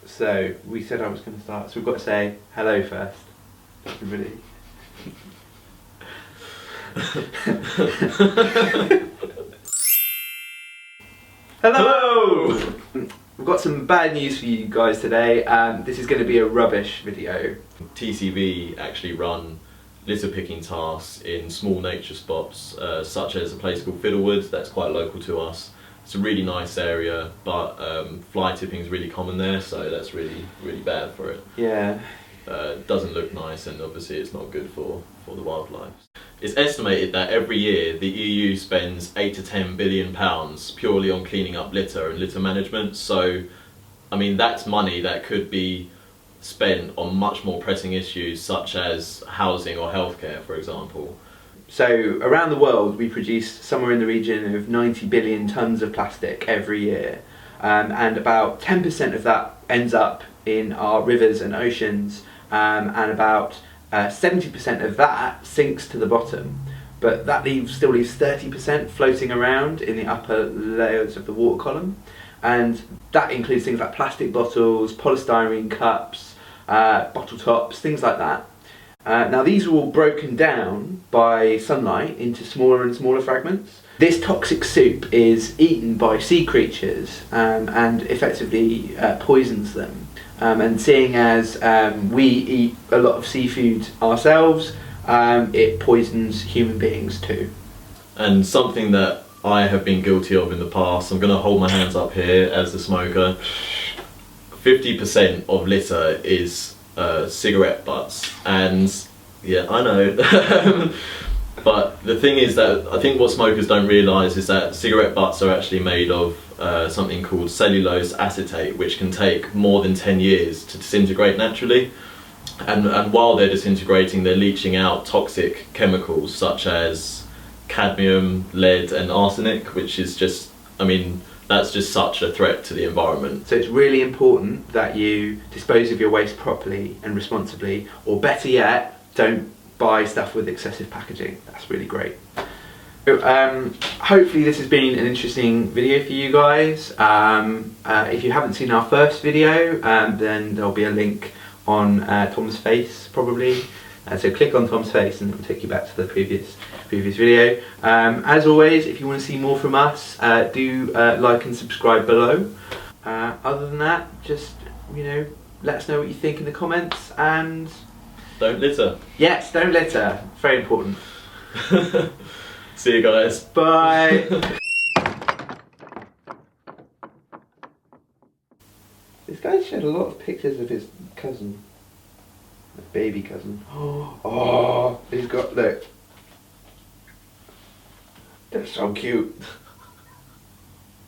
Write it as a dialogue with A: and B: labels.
A: So we said I was going to start, so we've got to say hello first. Everybody. Hello! We've got some bad news for you guys today. This is going to be a rubbish video.
B: TCV actually run litter picking tasks in small nature spots, such as a place called Fiddlewood that's quite local to us. It's a really nice area, but fly tipping is really common there, so that's really bad for it.
A: Yeah.
B: It doesn't look nice, and obviously it's not good for the wildlife. It's estimated that every year the EU spends £8 to £10 billion purely on cleaning up litter and litter management. So, I mean, that's money that could be spent on much more pressing issues such as housing or healthcare, for example.
A: So around the world we produce somewhere in the region of 90 billion tonnes of plastic every year, and about 10% of that ends up in our rivers and oceans, and about 70% of that sinks to the bottom, but that still leaves 30% floating around in the upper layers of the water column, and that includes things like plastic bottles, polystyrene cups, bottle tops, things like that. Now these are all broken down by sunlight into smaller and smaller fragments. This toxic soup is eaten by sea creatures and effectively poisons them. And seeing as we eat a lot of seafood ourselves, it poisons human beings too.
B: And something that I have been guilty of in the past, I'm going to hold my hands up here as a smoker, 50% of litter is cigarette butts, and yeah, I know. But the thing is that I think what smokers don't realise is that cigarette butts are actually made of something called cellulose acetate, which can take more than 10 years to disintegrate naturally. And while they're disintegrating, they're leaching out toxic chemicals such as cadmium, lead and arsenic, which is just, I mean, that's just such a threat to the environment.
A: So it's really important that you dispose of your waste properly and responsibly, or better yet, don't buy stuff with excessive packaging. That's really great. Hopefully this has been an interesting video for you guys. If you haven't seen our first video, then there'll be a link on Tom's face probably. So click on Tom's face and it will take you back to the previous video. As always, if you want to see more from us, do like and subscribe below. Other than that, just, let us know what you think in the comments, and
B: don't litter.
A: Yes, don't litter. Very important.
B: See you guys.
A: Bye. This guy shared a lot of pictures of his cousin. Baby cousin. Oh, he's got, look. They're so cute.